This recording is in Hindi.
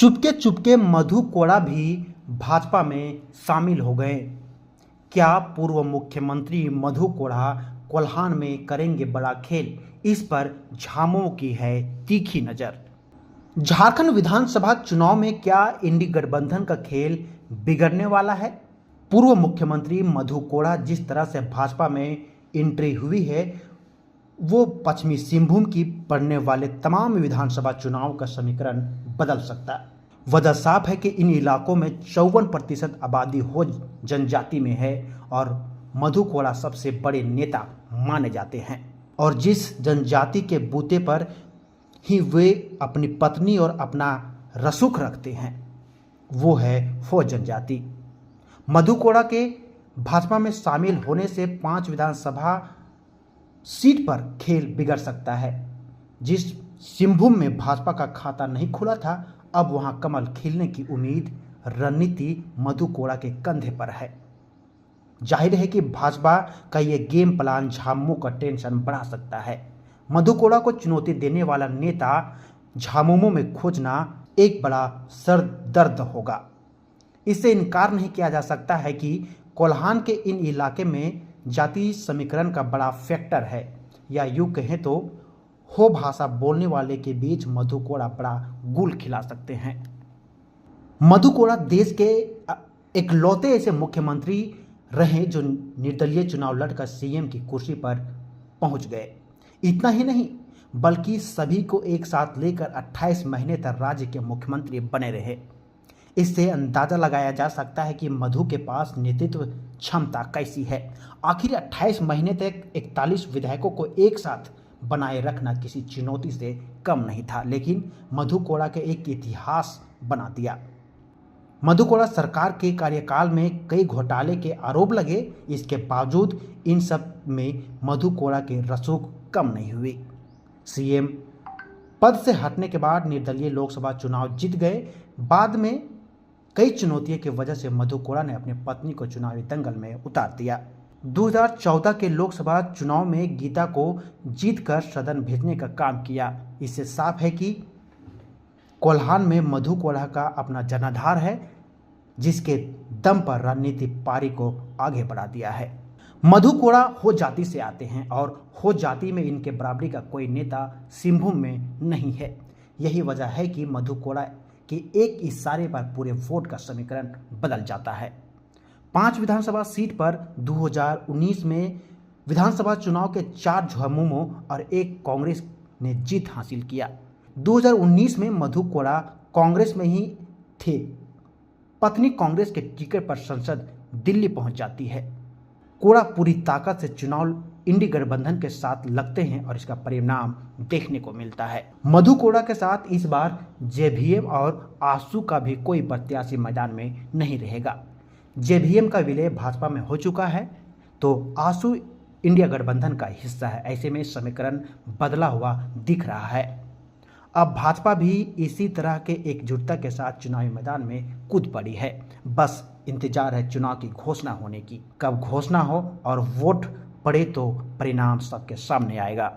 चुपके चुपके मधु कोड़ा भी भाजपा में शामिल हो गए। क्या पूर्व मुख्यमंत्री मधु कोड़ा कोल्हान में करेंगे बड़ा खेल? इस पर झामुमो की है तीखी नजर। झारखंड विधानसभा चुनाव में क्या इंडी गठबंधन का खेल बिगड़ने वाला है? पूर्व मुख्यमंत्री मधु कोड़ा जिस तरह से भाजपा में एंट्री हुई है, वो पश्चिमी सिंहभूम की पड़ने वाले तमाम विधानसभा चुनाव का समीकरण बदल सकता है। वजह साफ है कि इन इलाकों में 54% आबादी हो जनजाति में है और मधु कोड़ा सबसे बड़े नेता माने जाते हैं और जिस जनजाति के बूते पर ही वे अपनी पत्नी और अपना रसूख रखते हैं वो है हो जनजाति। मधु कोड़ा के भाजपा में शामिल होने से 5 विधानसभा सीट पर खेल बिगड़ सकता है। जिस सिंहभूम में भाजपा का खाता नहीं खुला था, अब वहां कमल खिलने की उम्मीद रणनीति मधु कोड़ा के कंधे पर है। जाहिर है कि भाजपा का यह गेम प्लान झामुमो का टेंशन बढ़ा सकता है। मधु कोड़ा को चुनौती देने वाला नेता झामुमो में खोजना एक बड़ा सर दर्द होगा। इससे इनकार नहीं किया जा सकता है कि कोल्हान के इन इलाके में जाति समीकरण का बड़ा फैक्टर है, या यूं कहें तो हो भाषा बोलने वाले के बीच मधु कोड़ा बड़ा गुल खिला सकते हैं। मधु कोड़ा देश के इकलौते ऐसे मुख्यमंत्री रहे जो निर्दलीय चुनाव लड़कर सीएम की कुर्सी पर पहुंच गए। इतना ही नहीं बल्कि सभी को एक साथ लेकर 28 महीने तक राज्य के मुख्यमंत्री बने रहे। इससे अंदाजा लगाया जा सकता है कि मधु के पास नेतृत्व क्षमता कैसी है। आखिर 28 महीने तक 41 विधायकों को एक साथ बनाए रखना किसी चुनौती से कम नहीं था, लेकिन मधु कोड़ा के एक इतिहास बना दिया। मधु कोड़ा सरकार के कार्यकाल में कई घोटाले के आरोप लगे, इसके बावजूद इन सब में मधु कोड़ा के रसूख कम नहीं हुई। सीएम पद से हटने के बाद निर्दलीय लोकसभा चुनाव जीत गए। बाद में कई चुनौतियों की वजह से मधु कोड़ा ने अपनी पत्नी को चुनावी दंगल में उतार दिया। 2014 के लोकसभा चुनाव में गीता को जीतकर सदन भेजने का काम किया। इससे साफ है कि कोल्हान में मधु कोड़ा का अपना जनाधार है, जिसके दम पर रणनीति पारी को आगे बढ़ा दिया है। मधु कोड़ा हो जाति से आते हैं और हो जाति में इनके बराबरी का कोई नेता सिंहभूम में नहीं है। यही वजह है कि मधु कोड़ा के एक इशारे पर पूरे वोट का समीकरण बदल जाता है। 5 विधानसभा सीट पर 2019 में विधानसभा चुनाव के 4 झामुमो और 1 कांग्रेस ने जीत हासिल किया। 2019 में मधु कोड़ा कांग्रेस में ही थे। पत्नी कांग्रेस के टिकट पर संसद दिल्ली पहुंच जाती है। कोड़ा पूरी ताकत से चुनाव इंडी गठबंधन के साथ लगते हैं और इसका परिणाम देखने को मिलता है। मधु कोड़ा के साथ इस बार जेवीएम और आसू का भी कोई प्रत्याशी मैदान में नहीं रहेगा। जेवीएम का विलय भाजपा में हो चुका है तो आसू इंडिया गठबंधन का हिस्सा है। ऐसे में समीकरण बदला हुआ दिख रहा है। अब भाजपा भी इसी तरह के एकजुटता के साथ चुनावी मैदान में कूद पड़ी है। बस इंतजार है चुनाव की घोषणा होने की। कब घोषणा हो और वोट पड़े तो परिणाम सबके सामने आएगा।